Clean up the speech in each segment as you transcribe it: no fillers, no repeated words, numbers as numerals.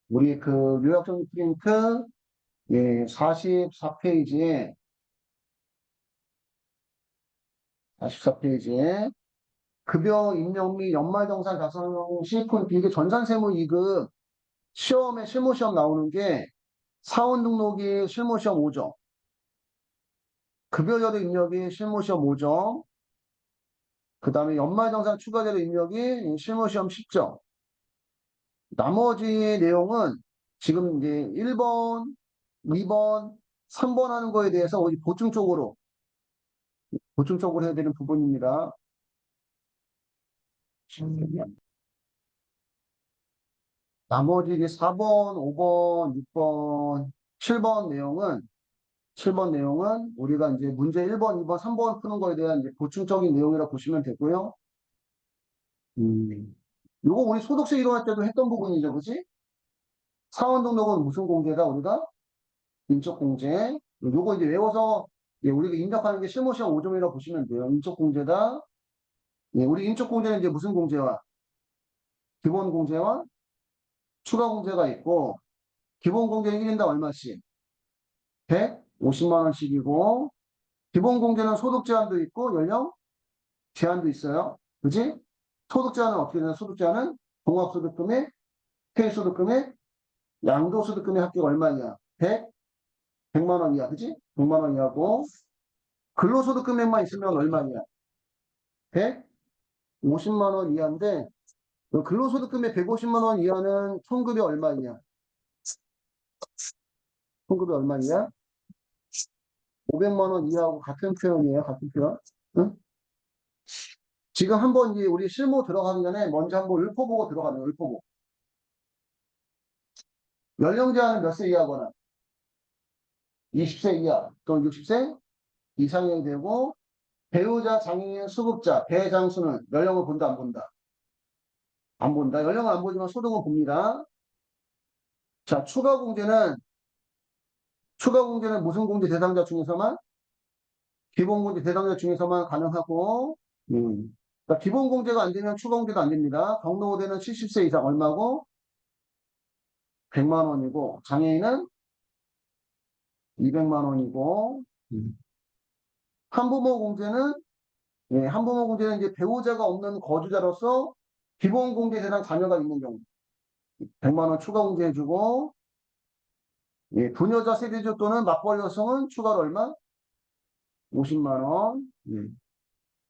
우리 그 요약정리 프린트 예, 44페이지에 44페이지에 급여 임명 및 연말정산 작성 시 포인트 이게 전산세무 2급 시험에 실무시험 나오는 게 사원 등록이 실무시험 5점, 급여자료 입력이 실무시험 5점, 그 다음에 연말정산 추가자료 입력이 실무시험 10점. 나머지 내용은 지금 이제 1번, 2번, 3번 하는 거에 대해서 어디 보충적으로 해야 되는 부분입니다. 나머지 이제 4번, 5번, 6번, 7번 내용은 우리가 이제 문제 1번, 2번, 3번 푸는 거에 대한 이제 보충적인 내용이라고 보시면 되고요. 요거 우리 소득세 이동할 때도 했던 부분이죠, 그지? 사원 등록은 무슨 공제다, 우리가? 인적 공제. 요거 이제 외워서 예, 우리가 입력하는 게 실무시험 5점이라고 보시면 돼요. 인적 공제다. 예, 우리 인적 공제는 이제 무슨 공제와 기본 공제와 추가 공제가 있고, 기본 공제는 1인당 얼마씩? 150만 원씩이고, 기본 공제는 소득 제한도 있고, 연령 제한도 있어요. 그지? 소득 제한은 어떻게 되나? 소득 제한은 종합소득금액, 폐소득금액, 양도소득금액 합계가 얼마냐? 100만 원 이하, 그지? 100만 원 이하고, 근로소득금액만 있으면 얼마냐? 150만 원 이하인데, 근로소득금액 150만 원 이하는 총급이 얼마냐? 총급이 얼마냐? 500만 원 이하고 같은 표현이에요. 같은 표현. 응? 지금 한번 이제 우리 실무 들어가기 전에 먼저 한번 읊어보고 들어가는 거예요. 읊어보고. 연령 제한은 몇 세 이하거나 20세 이하 또는 60세 이상이 되고 배우자, 장애인, 수급자, 배장수는 연령을 본다 안 본다? 안 본다. 연령은 안 보지만 소득은 봅니다. 자, 추가 공제는 무슨 공제 대상자 중에서만 기본 공제 대상자 중에서만 가능하고 그러니까 기본 공제가 안 되면 추가 공제도 안 됩니다. 경로우대는 70세 이상 얼마고? 100만 원이고 장애인은 200만 원이고 한부모 공제는 예, 한부모 공제는 이제 배우자가 없는 거주자로서 기본 공제 대상 자녀가 있는 경우 100만 원 추가 공제해주고 예, 부녀자 세대주 또는 맞벌이 여성은 추가로 얼마? 50만 원. 예.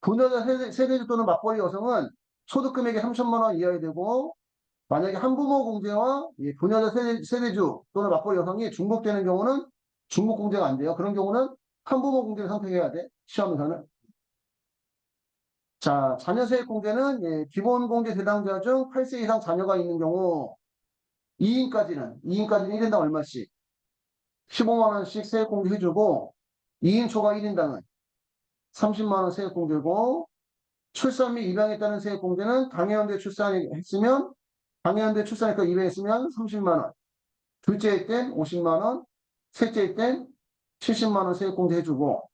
부녀자 세대주 또는 맞벌이 여성은 소득 금액이 3천만 원 이하야 되고 만약에 한부모 공제와 예, 부녀자 세대주 또는 맞벌이 여성이 중복되는 경우는 중복 공제가 안 돼요. 그런 경우는 한부모 공제를 선택해야 돼. 시험에서는. 자, 자녀세액 공제는 예, 기본 공제 대상자 중 8세 이상 자녀가 있는 경우 2인까지는 1인당 얼마씩? 15만 원씩 세액 공제 해주고 2인 초과 1인당은 30만 원 세액 공제고 출산 및 입양에 따른 세액 공제는 당해연대 출산했으면 당해연대 출산했고 입양했으면 30만 원, 둘째일 땐 50만 원, 셋째일 땐 70만 원 세액 공제 해주고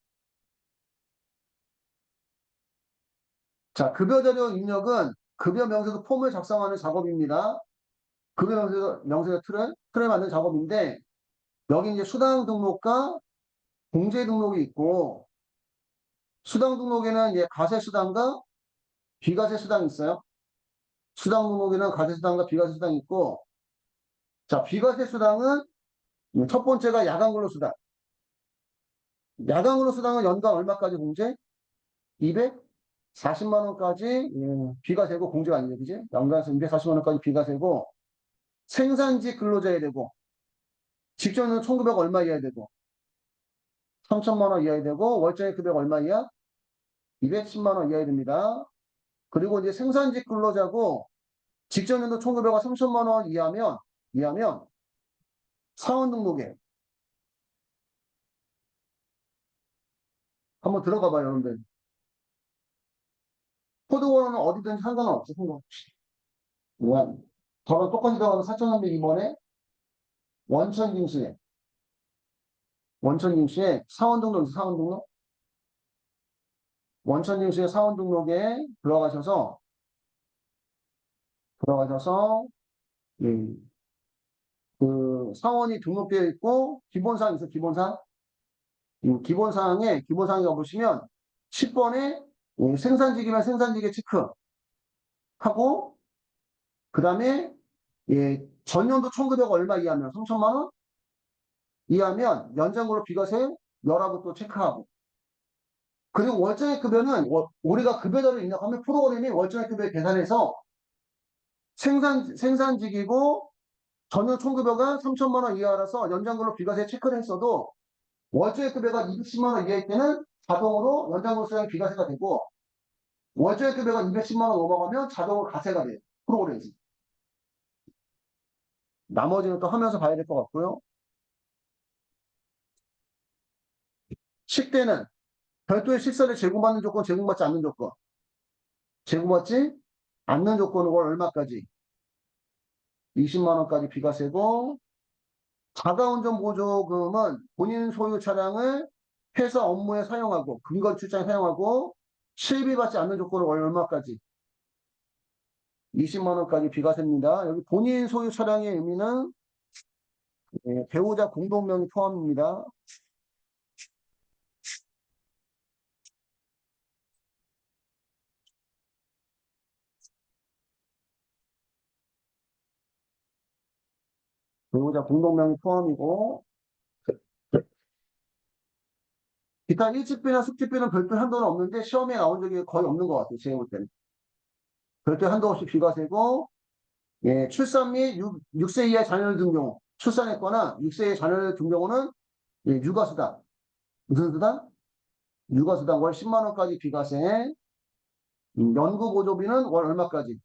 자, 급여자료 입력은 급여 명세서 폼을 작성하는 작업입니다. 급여 명세서 틀을 만드는 작업인데 여기 이제 수당 등록과 공제 등록이 있고 수당 등록에는 이제 가세 수당과 비과세 수당이 있어요. 수당 등록에는 가세 수당과 비과세 수당이 있고 자, 비과세 수당은 첫 번째가 야간 근로 수당. 야간 근로 수당은 연간 얼마까지 공제? 240만 원까지 비과세고 공제가 아니에요. 그지? 연간에서 240만 원까지 비과세고 생산직 근로자야 되고 직전에는 총급여가 얼마 이하야 되고 3천만 원 이하야 되고 월정액 급여가 얼마 이하? 210만 원 이하야 됩니다. 그리고 이제 생산직 근로자고 직전에도 총급여가 3천만 원 이하면 사원 등록에 한번 들어가 봐요, 여러분들. 코드원은 어디든지 상관없어, 상관없이. 저랑 똑같이 들어가는 4,302번에 원천징수에 사원 등록 있어, 사원 등록? 원천징수에 사원 등록에 들어가셔서, 예, 그 사원이 등록되어 있고 기본사항 있어 기본사항. 기본사항에 가보시면 10번에 생산직이면 생산직에 체크하고 그 다음에 전년도 총급여가 얼마 이하면 3천만 원 이하면 연장근로 비과세 열하고 또 체크하고 그리고 월정액 급여는 우리가 급여자를 입력하면 프로그램이 월정액 급여 계산해서 생산직이고 전년 총급여가 3천만 원 이하라서 연장근로 비과세 체크를 했어도 월정액 급여가 210만 원 이하일 때는 자동으로 연장근로 수당 비과세가 되고 월정액 급여가 210만 원 넘어가면 자동으로 가세가 돼요. 프로그램에서. 나머지는 또 하면서 봐야 될 것 같고요. 식대는 별도의 식사를 제공받는 조건, 제공받지 않는 조건. 제공받지 않는 조건은 월 얼마까지? 20만 원까지 비과세고 자가운전 보조금은 본인 소유 차량을 회사 업무에 사용하고 근거 출장에 사용하고 실비받지 않는 조건은 월 얼마까지? 20만 원까지 비과세입니다. 여기 본인 소유 차량의 의미는 배우자 공동명의 포함입니다. 배우자 공동명의 포함이고 기타 일찍비나 숙직비는 별도 한도는 없는데 시험에 나온 적이 거의 없는 것 같아요. 제가 볼 때는. 별도 한도 없이 비과세고 출산 및 6세 이하 자녀를 둔 경우 출산했거나 6세 이하 자녀를 둔 경우는 육아수당 무슨 수당? 육아수당 월 10만 원까지 비과세 연구보조비는 월 얼마까지?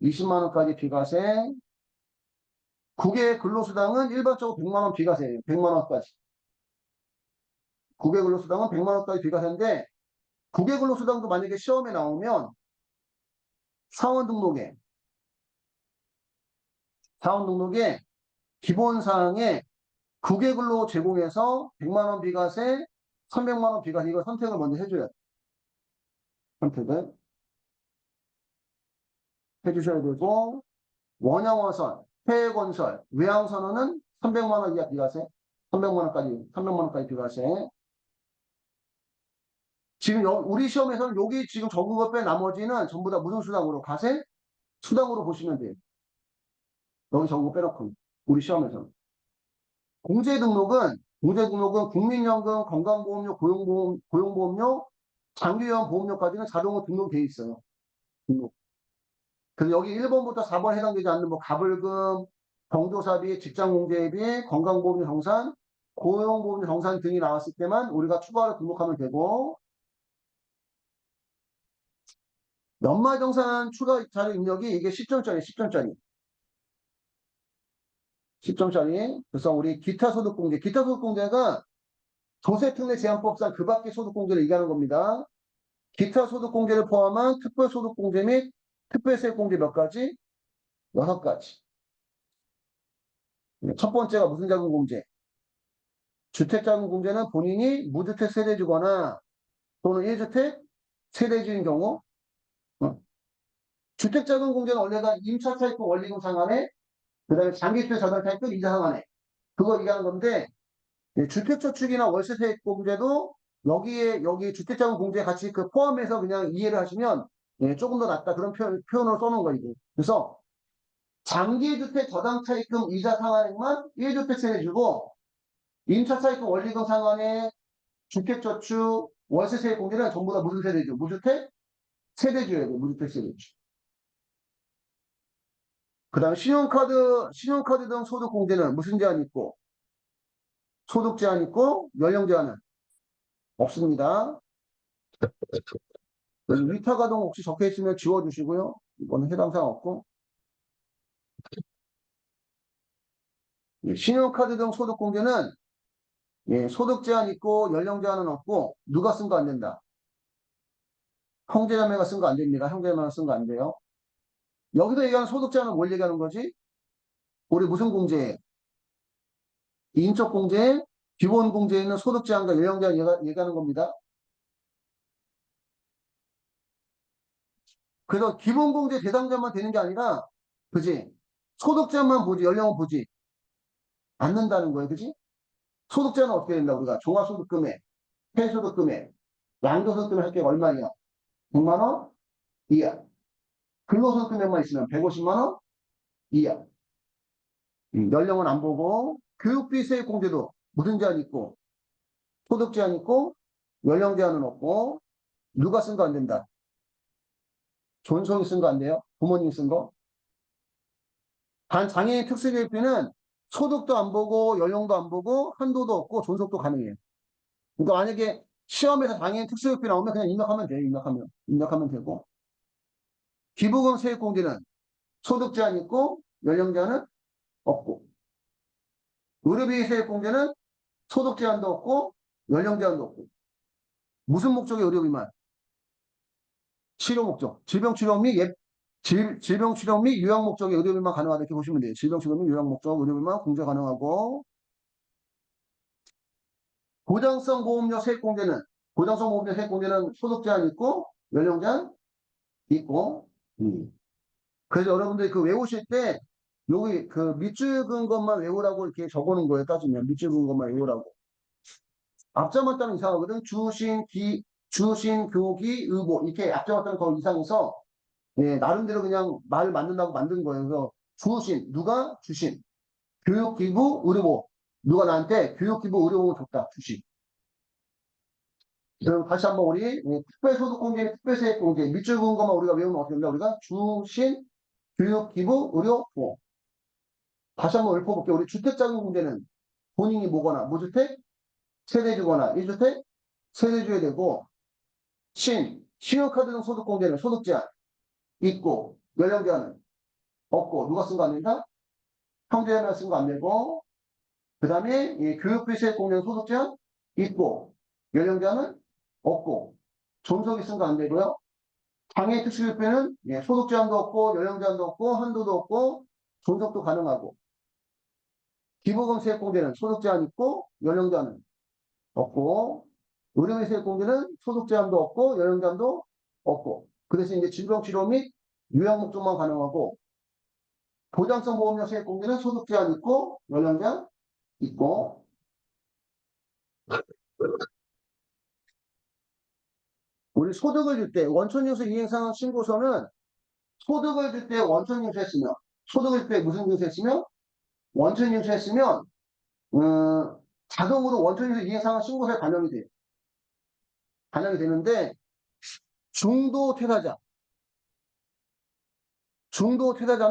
20만 원까지 비과세 국외 근로수당은 일반적으로 100만 원 비과세예요. 100만 원까지. 국외 근로수당은 100만 원까지 비과세인데 국외 근로수당도 만약에 시험에 나오면 사원 등록에 기본사항에 국외 근로 제공해서 100만 원 비과세, 300만 원 비과세 이거 선택을 먼저 해줘야 돼. 선택을 해주셔야 되고 원양어선, 해외건설, 외항선언은 300만 원 이하 비과세, 300만 원까지 비과세. 지금 우리 시험에서는 여기 지금 적은 것 빼 나머지는 전부 다 무슨 수당으로? 가세? 수당으로 보시면 돼요. 여기 적은 거 빼놓고 우리 시험에서는. 공제등록은 국민연금, 건강보험료, 고용보험료, 장기요양 보험료까지는 자동으로 등록돼 있어요. 등록. 그래서 여기 1번부터 4번 해당되지 않는 뭐 가불금, 경조사비, 직장공제비, 건강보험료 정산, 고용보험료 정산 등이 나왔을 때만 우리가 추가로 등록하면 되고 연말정산 추가 자료 입력이 이게 10점짜리, 10점짜리. 10점짜리. 그래서 우리 기타소득공제. 기타소득공제가 조세특례제한법상 그 밖의 소득공제를 얘기하는 겁니다. 기타소득공제를 포함한 특별소득공제 및 특별세공제 몇 가지? 6가지. 첫 번째가 무슨 자금공제? 주택자금공제는 본인이 무주택 세대주거나 또는 1주택 세대주인 경우 주택자금공제는 원래가 임차차입금 원리금 상한에 그 다음에 장기주택 자산차입금 이자 상한에 그거 얘기하는 건데 주택저축이나 월세세액공제도 여기 주택자금공제 같이 그 포함해서 그냥 이해를 하시면 조금 더 낫다 그런 표현을 써놓은 거예요. 그래서 장기주택 저당차입금 이자 상한액만 1주택 세대주고 임차차입금 원리금 상한에 주택저축 월세세액공제는 전부 다 무슨 세대주? 무주택 세대주예요. 무주택 세대주. 그 다음에 신용카드 등 소득공제는 무슨 제한 있고 소득 제한 있고 연령 제한은 없습니다. 위타가동 혹시 적혀 있으면 지워주시고요. 이거는 해당 사항 없고. 신용카드 등 소득공제는 소득 제한 있고 연령 제한은 없고 누가 쓴 거 안 된다. 형제자매가 쓴 거 안 됩니다. 형제자매가 쓴 거 안 돼요. 여기서 얘기하는 소득 제한은 뭘 얘기하는 거지? 우리 무슨 공제? 인적 공제, 기본 공제에 있는 소득 제한과 연령 제한 얘기하는 겁니다. 그래서 기본 공제 대상자만 되는 게 아니라, 그지? 소득 제한만 보지, 연령은 보지. 않는다는 거예요. 그지? 소득자는 어떻게 된다? 우리가 종합소득금액, 해소득금액, 양도소득금액 할 게 얼마냐? 100만 원 이하. 근로소득금액만 있으면 150만 원 이하. 연령은 안 보고 교육비 세액공제도 무슨 제한 있고 소득 제한 있고 연령 제한은 없고 누가 쓴 거 안 된다. 존속이 쓴 거 안 돼요. 부모님 쓴 거. 단 장애인 특수교육비는 소득도 안 보고 연령도 안 보고 한도도 없고 존속도 가능해요. 그러니까 만약에 시험에서 장애인 특수교육비 나오면 그냥 입력하면 돼요. 입력하면 되고. 기부금 세액공제는 소득 제한 있고 연령 제한은 없고. 의료비 세액공제는 소득 제한도 없고 연령 제한도 없고. 무슨 목적의 의료비만? 치료 목적. 질병 치료 및 요양 목적의 의료비만 가능하다 이렇게 보시면 돼요. 질병 치료 및 요양 목적 의료비만 공제 가능하고 보장성 보험료 세액공제는 소득 제한 있고 연령 제한 있고 그래서 여러분들이 그 외우실 때 여기 그 밑줄 그은 것만 외우라고 이렇게 적어놓은 거예요. 따지면 밑줄 그은 것만 외우라고. 앞자만 따면 이상하거든. 주신 교기 의보 이렇게 앞자만 따면 더 이상해서 예, 나름대로 그냥 말 만든다고 만든 거예요. 그래서 누가 주신 교육기부 의료보 누가 나한테 교육기부 의료보험을 줬다 주신. 그럼 다시 한번 우리 특별소득공제, 특별세액공제 밑줄 그은 것만 우리가 외우면 어떻게 된다? 우리가 주신 교육기부 의료보험. 다시 한번 읊어볼게요. 우리 주택자금공제는 본인이 뭐거나 무주택, 세대주거나 1주택, 세대주에 되고 신용카드 등 소득공제는 소득 제한 있고 연령 제한은 없고 누가 쓴 거 안 된다? 형제자매가 쓴 거 안 되고 그 다음에 교육비 세액 공제는 소득 제한 있고 연령 제한은 없고 존속이 쓴 거 안 되고요. 장애 특수교육비는 소득 제한도 없고 연령 제한도 없고 한도도 없고 존속도 가능하고 기부금 세액 공제는 소득 제한 있고 연령 제한은 없고 의료비 세액 공제는 소득 제한도 없고 연령 제한도 없고 그 대신 이제 질병 치료 및 요양 목적만 가능하고 보장성 보험료 세액 공제는 소득 제한 있고 연령 제한 있고 우리 소득을 줄 때 원천징수 이행상황 신고서는 소득을 줄 때 원천징수했으면 소득을 줄 때 무슨 징수했으면 원천징수했으면 자동으로 원천징수 이행상황 신고서에 반영이 돼요. 반영이 되는데 중도 퇴사자 중도 퇴사자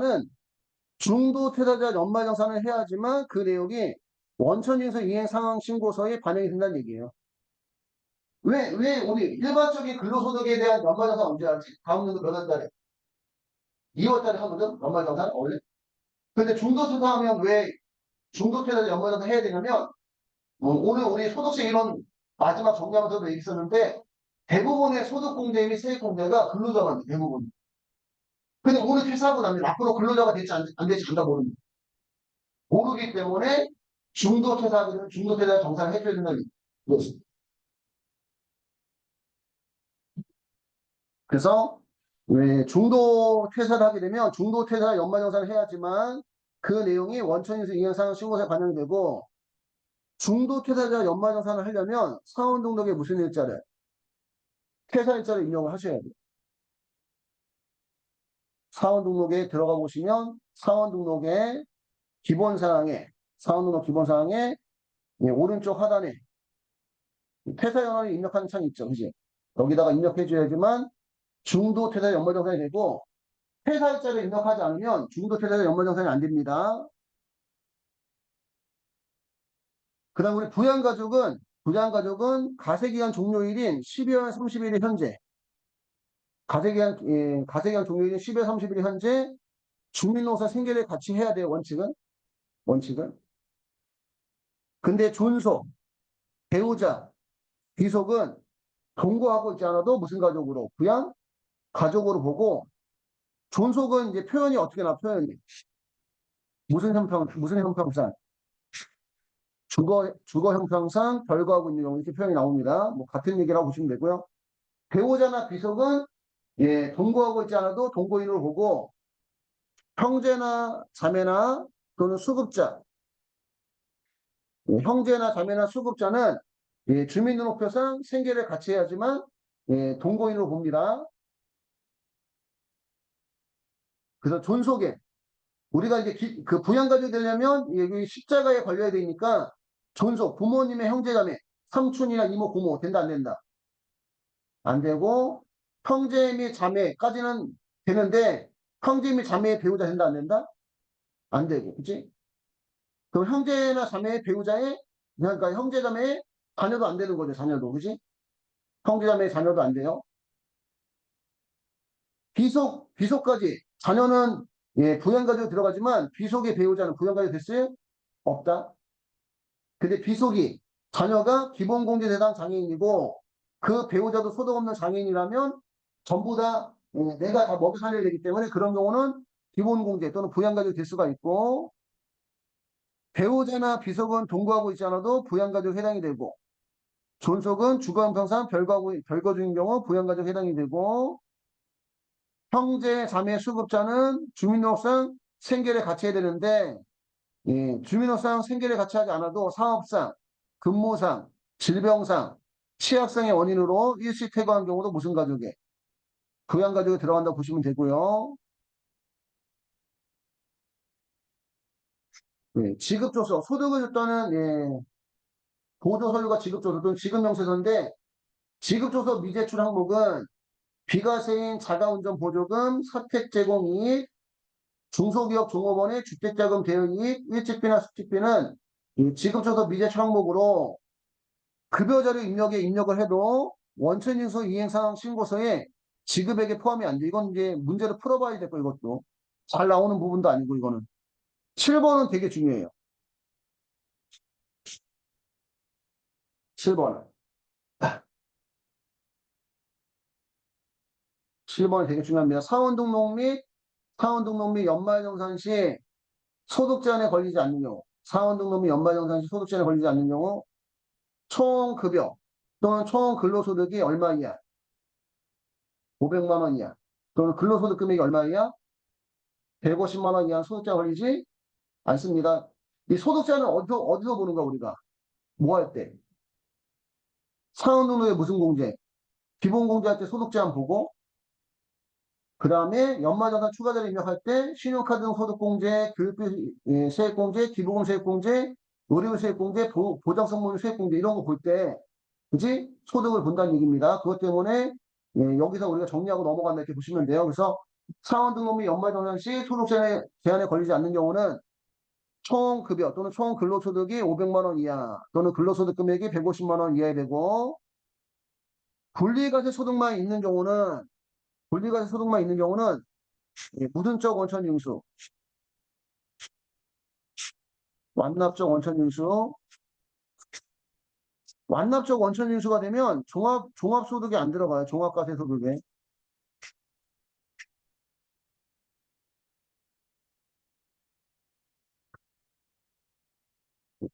연말정산을 해야지만 그 내용이 원천징수 이행상황 신고서에 반영이 된다는 얘기예요. 왜 우리 일반적인 근로소득에 대한 연말정산 언제 하지? 다음 연도 몇 월달에? 2월달에 하거든? 연말정산 원래. 근데 중도퇴사하면 왜 중도퇴사 연말정산 해야 되냐면 오늘 우리 소득세 이론 마지막 정리하면서도 얘기했었는데 대부분의 소득공제 및 세액공제가 근로자만 돼, 대부분. 근데 오늘 퇴사하고 나면 앞으로 근로자가 될지 안 될지 전다 모르기 때문에 중도퇴사하면 중도퇴사 정산을 해줘야 된다는 거지. 그래서 왜 중도 퇴사를 하게 되면 중도 퇴사 연말정산을 해야지만 그 내용이 원천인수 이행상황 신고서에 반영되고 중도 퇴사자 연말정산을 하려면 사원 등록에 무슨 일자를 퇴사 일자를 입력을 하셔야 돼요. 사원 등록에 들어가 보시면 사원 등록의 기본사항에 사원 등록 기본사항에 오른쪽 하단에 퇴사 연원을 입력하는 창이 있죠. 그지? 여기다가 입력해 줘야지만 중도 퇴사 연말정산이 되고 퇴사일자를 입력하지 않으면 중도 퇴사자 연말정산이 안 됩니다. 그 다음 우리 부양가족은 가세기간 종료일인 12월 30일 현재 가세기간 종료일인 12월 30일 현재 주민등록사 생계를 같이 해야 돼요. 원칙은. 근데 존속, 배우자, 귀속은 동거하고 있지 않아도 무슨 가족으로 부양 가족으로 보고 존속은 이제 표현이 어떻게 나 표현이 무슨 형평상 주거 형평상 별거하고 있는 경우 이렇게 표현이 나옵니다. 뭐 같은 얘기라고 보시면 되고요. 배우자나 귀속은 동거하고 있지 않아도 동거인으로 보고 형제나 자매나 또는 수급자 형제나 자매나 수급자는 주민등록표상 생계를 같이 해야지만 동거인으로 봅니다. 그래서 존속에 우리가 이제 그 부양가족이 되려면 여기 십자가에 걸려야 되니까 존속 부모님의 형제자매 삼촌이나 이모 고모 된다 안 된다? 안 되고 형제 및 자매까지는 되는데 형제 및 자매의 배우자 된다 안 된다? 안 되고 그치? 그럼 형제나 자매의 배우자의 그러니까 형제 자매의 자녀도 안 되는 거죠 자녀도 그치? 형제 자매의 자녀도 안 돼요. 비속까지 자녀는 부양가족에 들어가지만 비속의 배우자는 부양가족이 됐어요? 없다. 근데 비속이 자녀가 기본공제 대상 장애인이고 그 배우자도 소득 없는 장애인이라면 전부 다 내가 다 먹여 살려야 되기 때문에 그런 경우는 기본공제 또는 부양가족이 될 수가 있고 배우자나 비속은 동거하고 있지 않아도 부양가족에 해당이 되고 존속은 주거형평상 별거 중인 경우 부양가족에 해당이 되고 형제, 자매, 수급자는 주민등록상 생계를 같이 해야 되는데 주민등록상 생계를 같이 하지 않아도 사업상, 근무상, 질병상, 취약상의 원인으로 일시 퇴거한 경우도 무슨 가족에? 부양가족에 들어간다고 보시면 되고요. 지급조서, 소득을 줬다는 보조서류가 지급조서 또는 지급명세서인데 지급조서 미제출 항목은 비과세인 자가운전 보조금, 사택제공이익, 중소기업 종업원의 주택자금 대여이익, 일찍비나 숙직비는 이 지급조서 미제출 항목으로 급여자료 입력에 입력을 해도 원천징수 이행사항 신고서에 지급액에 포함이 안 돼. 이건 이제 문제를 풀어봐야 될 거, 이것도. 잘 나오는 부분도 아니고, 이거는. 7번은 되게 중요해요. 7번. 7번이 되게 중요합니다. 사원 등록 및 연말정산 시 소득 제한에 걸리지 않는 경우, 사원 등록 및 연말정산 시 소득 제한에 걸리지 않는 경우, 총 급여 또는 총 근로소득이 얼마 이하? 500만 원 이하. 또는 근로소득 금액이 얼마 이하? 150만 원 이하 소득제한 걸리지 않습니다. 이 소득제한은 어디서 보는 거야, 우리가? 뭐 할 때? 사원등록에 무슨 공제? 기본공제할 때 소득제한 보고, 그 다음에 연말정산 추가자료 입력할 때 신용카드 등 소득공제, 교육비 세액공제, 기부금 세액공제, 의료비 세액공제, 보장성분 세액공제 이런 거 볼 때, 그지? 소득을 본다는 얘기입니다. 그것 때문에 여기서 우리가 정리하고 넘어간다 이렇게 보시면 돼요. 그래서 사원 등록 및 연말정산 시 소득 제한에 걸리지 않는 경우는 총 급여 또는 총 근로소득이 500만 원 이하 또는 근로소득 금액이 150만 원 이하야 되고 분리과세 소득만 있는 경우는 무등적 원천징수, 완납적 원천징수, 완납적 원천징수가 되면 종합소득이 안 들어가요. 종합과세 소득에.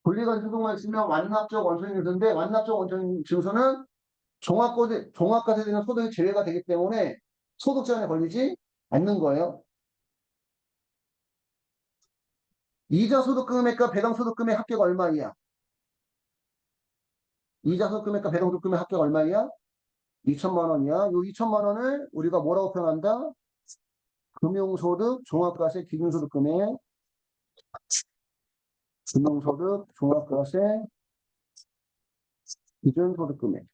분리과세 소득만 있으면 완납적 원천징수인데 완납적 원천징수는 종합과세 되는 소득이 제외가 되기 때문에 소득 제한에 걸리지 않는 거예요. 이자 소득 금액과 배당 소득 금액 합계가 얼마이야? 이자 소득 금액과 배당 소득 금액 합계가 얼마이야? 2천만 원이야. 요 2천만 원을 우리가 뭐라고 표현한다? 금융소득, 종합과세, 기준소득 금액, 금융소득, 종합과세, 기준소득 금액.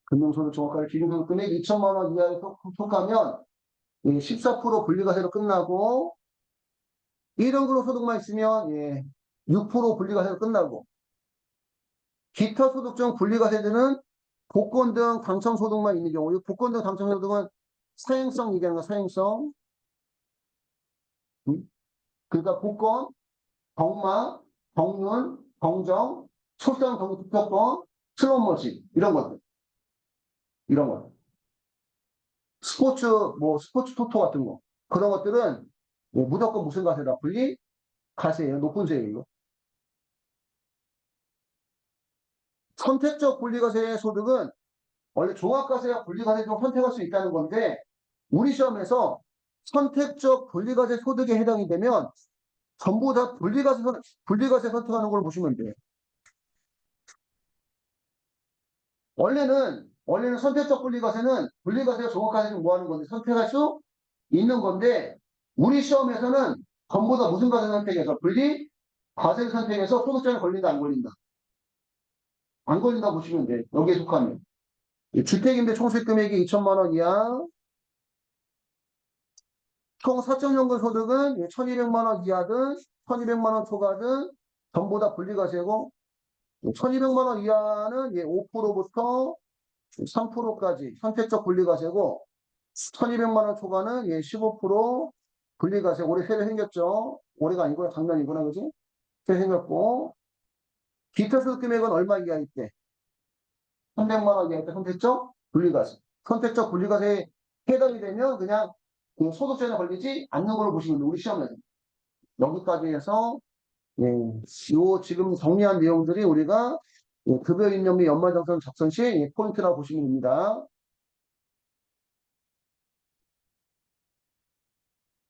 금융소득, 종합과세, 기준소득 금액 2천만 원 이하에 속하면 14% 분리과세로 끝나고 이런 근로소득만 있으면 6% 분리과세로 끝나고 기타 소득 중 분리과세제는 복권 등 당첨소득만 있는 경우 이 복권 등 당첨소득은 사행성 얘기하는 거 사행성 그러니까 복권, 경마, 경륜, 경정, 출산 경투표권, 슬롯머신 이런 것 스포츠 토토 같은 거 그런 것들은 무조건 무슨 과세다 분리과세예요 높은 세율로 선택적 분리과세 소득은 원래 종합과세와 분리과세 중 선택할 수 있다는 건데 우리 시험에서 선택적 분리과세 소득에 해당이 되면 전부 다 분리과세 선택하는 걸 보시면 돼요. 원래는 선택적 분리과세가 정확하게 뭐 하는 건데, 선택할 수 있는 건데, 우리 시험에서는 전부 다 무슨 과세 선택해서 과세를 선택해서 소득세는 걸린다, 안 걸린다? 안 걸린다 보시면 돼. 여기에 속하면. 주택임대 총수익 금액이 2천만 원 이하, 총 사적연금 소득은 1,200만 원 이하든 1,200만 원 초과든 전부 다 분리과세고, 1,200만 원 이하는 5%부터 3%까지 선택적 분리과세고, 1,200만 원 초과는 15% 분리과세. 올해 새로 생겼죠. 올해가 아니고 작년이구나, 그지? 새로 생겼고, 기타소득 금액은 얼마 이하일 때? 300만 원 이하일 때 선택적 분리과세. 선택적 분리과세에 해당이 되면 그냥 그 소득세는 걸리지 않는 걸로 보시면 돼요. 우리 시험에서. 여기까지 해서 요 지금 정리한 내용들이 우리가 급여인력 및 연말정산 작성 시 포인트라고 보시면 됩니다.